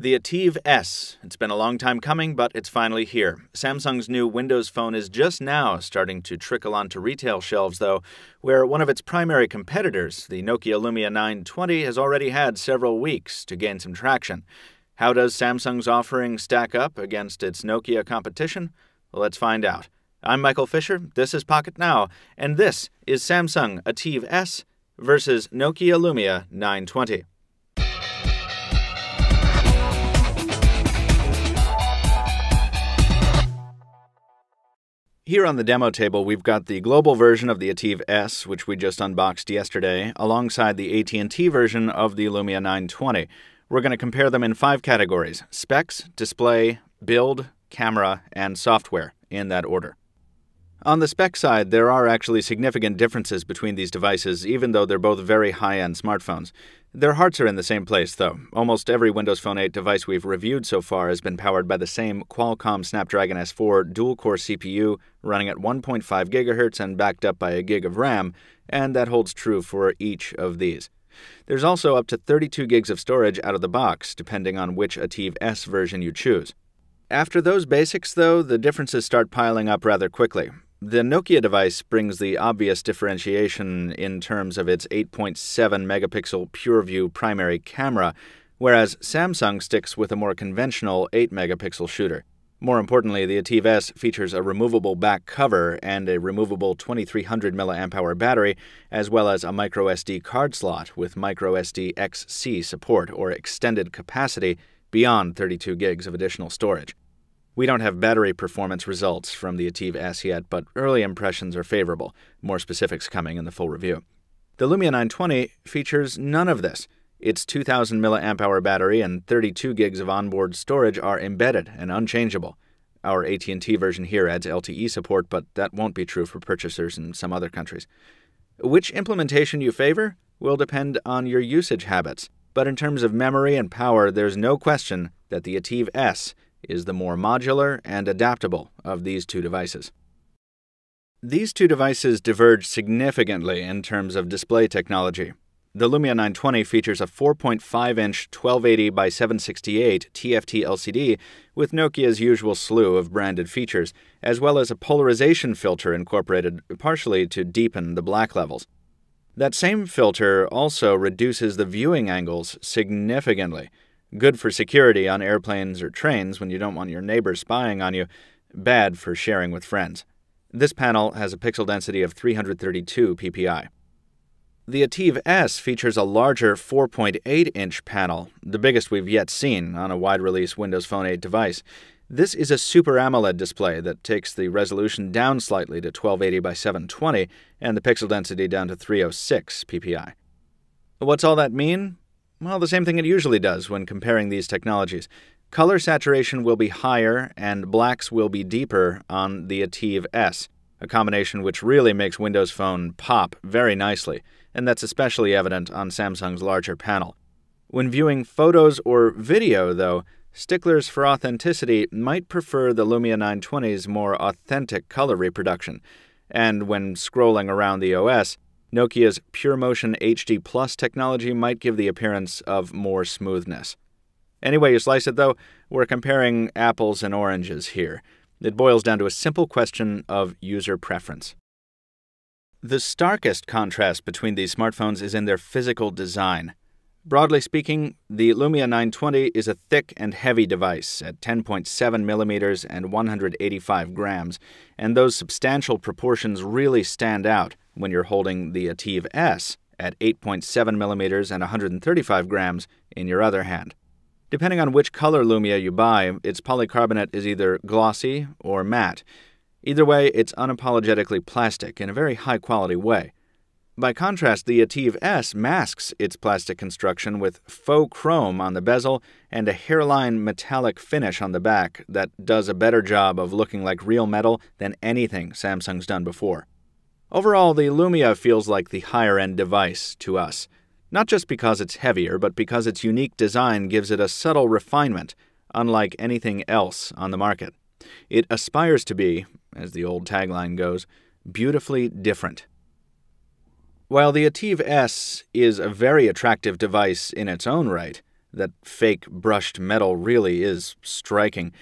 The ATIV S. It's been a long time coming, but it's finally here. Samsung's new Windows Phone is just now starting to trickle onto retail shelves, though, where one of its primary competitors, the Nokia Lumia 920, has already had several weeks to gain some traction. How does Samsung's offering stack up against its Nokia competition? Well, let's find out. I'm Michael Fisher, this is Pocket Now, and this is Samsung ATIV S versus Nokia Lumia 920. Here on the demo table, we've got the global version of the ATIV S, which we just unboxed yesterday, alongside the AT&T version of the Lumia 920. We're going to compare them in 5 categories: specs, display, build, camera, and software, in that order. On the spec side, there are actually significant differences between these devices, even though they're both very high-end smartphones. Their hearts are in the same place, though. Almost every Windows Phone 8 device we've reviewed so far has been powered by the same Qualcomm Snapdragon S4 dual-core CPU running at 1.5 GHz and backed up by a gig of RAM, and that holds true for each of these. There's also up to 32 gigs of storage out of the box, depending on which ATIV S version you choose. After those basics, though, the differences start piling up rather quickly. The Nokia device brings the obvious differentiation in terms of its 8.7 megapixel PureView primary camera, whereas Samsung sticks with a more conventional 8 megapixel shooter. More importantly, the ATIV S features a removable back cover and a removable 2300 mAh battery, as well as a microSD card slot with microSD XC support, or extended capacity, beyond 32 gigs of additional storage. We don't have battery performance results from the ATIV S yet, but early impressions are favorable, more specifics coming in the full review. The Lumia 920 features none of this. Its 2000 mAh battery and 32 gigs of onboard storage are embedded and unchangeable. Our AT&T version here adds LTE support, but that won't be true for purchasers in some other countries. Which implementation you favor will depend on your usage habits, but in terms of memory and power, there's no question that the ATIV S is the more modular and adaptable of these two devices. These two devices diverge significantly in terms of display technology. The Lumia 920 features a 4.5-inch 1280 by 768 TFT LCD with Nokia's usual slew of branded features, as well as a polarization filter incorporated partially to deepen the black levels. That same filter also reduces the viewing angles significantly. Good for security on airplanes or trains when you don't want your neighbor spying on you, bad for sharing with friends. This panel has a pixel density of 332 ppi. The ATIV S features a larger 4.8-inch panel, the biggest we've yet seen on a wide-release Windows Phone 8 device. This is a Super AMOLED display that takes the resolution down slightly to 1280 by 720 and the pixel density down to 306 ppi. What's all that mean? Well, the same thing it usually does when comparing these technologies. Color saturation will be higher and blacks will be deeper on the ATIV S, a combination which really makes Windows Phone pop very nicely, and that's especially evident on Samsung's larger panel. When viewing photos or video, though, sticklers for authenticity might prefer the Lumia 920's more authentic color reproduction, and when scrolling around the OS, Nokia's PureMotion HD Plus technology might give the appearance of more smoothness. Any way you slice it, though, we're comparing apples and oranges here. It boils down to a simple question of user preference. The starkest contrast between these smartphones is in their physical design. Broadly speaking, the Lumia 920 is a thick and heavy device at 10.7 millimeters and 185 grams, and those substantial proportions really stand out when you're holding the ATIV S at 8.7 millimeters and 135 grams in your other hand. Depending on which color Lumia you buy, its polycarbonate is either glossy or matte. Either way, it's unapologetically plastic in a very high-quality way. By contrast, the ATIV S masks its plastic construction with faux chrome on the bezel and a hairline metallic finish on the back that does a better job of looking like real metal than anything Samsung's done before. Overall, the Lumia feels like the higher-end device to us, not just because it's heavier, but because its unique design gives it a subtle refinement, unlike anything else on the market. It aspires to be, as the old tagline goes, beautifully different. While the ATIV S is a very attractive device in its own right, That fake brushed metal really is striking.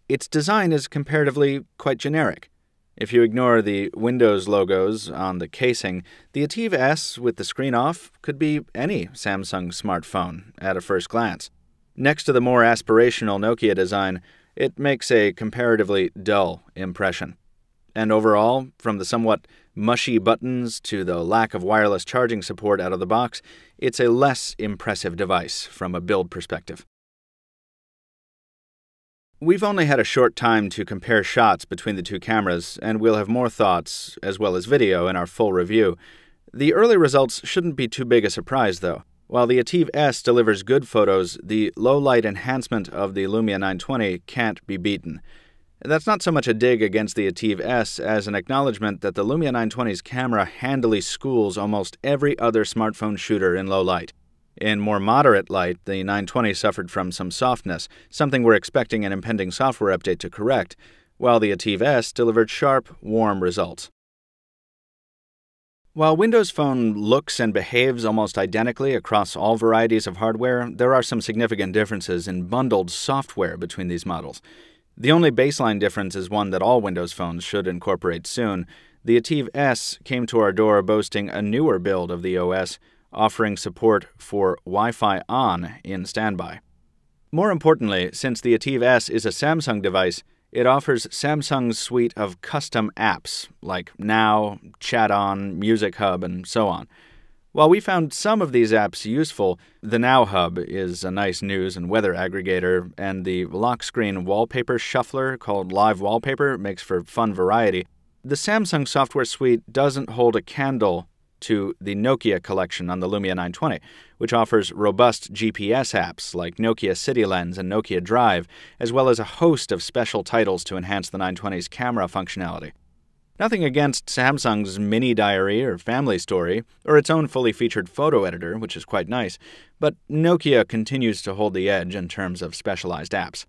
Its design is comparatively quite generic. If you ignore the Windows logos on the casing, the ATIV S with the screen off could be any Samsung smartphone at a first glance. Next to the more aspirational Nokia design, it makes a comparatively dull impression. And overall, from the somewhat mushy buttons to the lack of wireless charging support out of the box, it's a less impressive device from a build perspective. We've only had a short time to compare shots between the two cameras, and we'll have more thoughts, as well as video, in our full review. The early results shouldn't be too big a surprise, though. While the ATIV S delivers good photos, the low-light enhancement of the Lumia 920 can't be beaten. That's not so much a dig against the ATIV S as an acknowledgement that the Lumia 920's camera handily schools almost every other smartphone shooter in low light. In more moderate light, the 920 suffered from some softness, something we're expecting an impending software update to correct, while the ATIV S delivered sharp, warm results. While Windows Phone looks and behaves almost identically across all varieties of hardware, there are some significant differences in bundled software between these models. The only baseline difference is one that all Windows phones should incorporate soon. The ATIV S came to our door boasting a newer build of the OS, offering support for Wi-Fi on in standby. More importantly, since the ATIV S is a Samsung device, it offers Samsung's suite of custom apps like Now, Chat On, Music Hub, and so on. While we found some of these apps useful, the Now Hub is a nice news and weather aggregator, and the lock screen wallpaper shuffler called Live Wallpaper makes for fun variety. The Samsung software suite doesn't hold a candle to the Nokia collection on the Lumia 920, which offers robust GPS apps like Nokia City Lens and Nokia Drive, as well as a host of special titles to enhance the 920's camera functionality. Nothing against Samsung's Mini Diary or Family Story, or its own fully featured photo editor, which is quite nice, but Nokia continues to hold the edge in terms of specialized apps.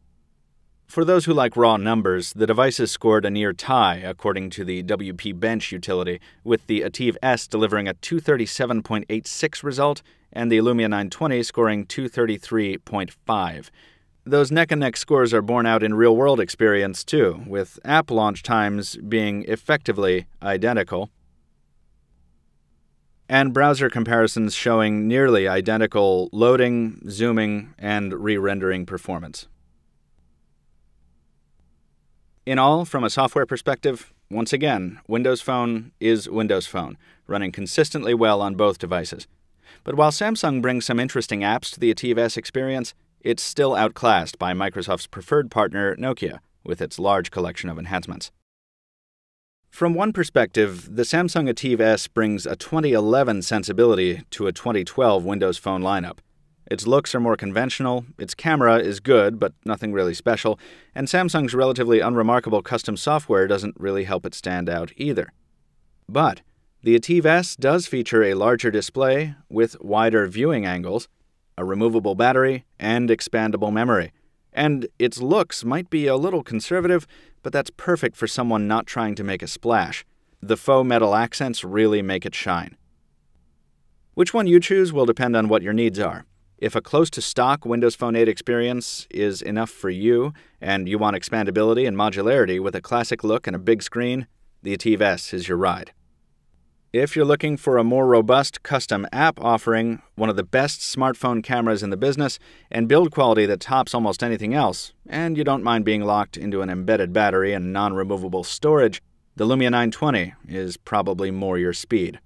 For those who like raw numbers, the devices scored a near tie according to the WP Bench utility, with the ATIV S delivering a 237.86 result and the Lumia 920 scoring 233.5. Those neck-and-neck scores are borne out in real-world experience, too, with app launch times being effectively identical, and browser comparisons showing nearly identical loading, zooming, and re-rendering performance. In all, from a software perspective, once again, Windows Phone is Windows Phone, running consistently well on both devices. But while Samsung brings some interesting apps to the ATIV S experience, it's still outclassed by Microsoft's preferred partner, Nokia, with its large collection of enhancements. From one perspective, the Samsung ATIV S brings a 2011 sensibility to a 2012 Windows Phone lineup. Its looks are more conventional, its camera is good but nothing really special, and Samsung's relatively unremarkable custom software doesn't really help it stand out either. But the ATIV S does feature a larger display with wider viewing angles, a removable battery, and expandable memory. And its looks might be a little conservative, but that's perfect for someone not trying to make a splash. The faux metal accents really make it shine. Which one you choose will depend on what your needs are. If a close-to-stock Windows Phone 8 experience is enough for you, and you want expandability and modularity with a classic look and a big screen, the ATIV S is your ride. If you're looking for a more robust custom app offering, one of the best smartphone cameras in the business, and build quality that tops almost anything else, and you don't mind being locked into an embedded battery and non-removable storage, the Lumia 920 is probably more your speed.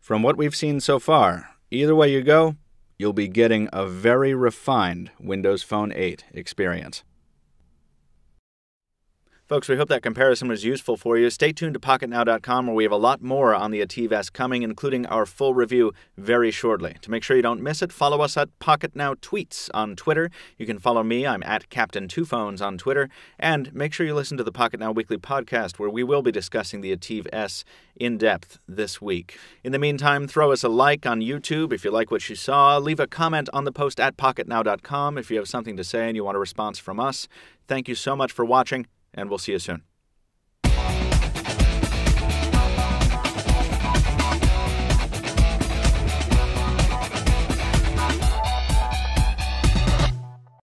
From what we've seen so far, either way you go, you'll be getting a very refined Windows Phone 8 experience. Folks, we hope that comparison was useful for you. Stay tuned to PocketNow.com, where we have a lot more on the ATIV S coming, including our full review very shortly. To make sure you don't miss it, follow us at PocketNow Tweets on Twitter. You can follow me. I'm at Captain2Phones on Twitter. And make sure you listen to the PocketNow Weekly Podcast, where we will be discussing the ATIV S in depth this week. In the meantime, throw us a like on YouTube if you like what you saw. Leave a comment on the post at PocketNow.com if you have something to say and you want a response from us. Thank you so much for watching, and we'll see you soon.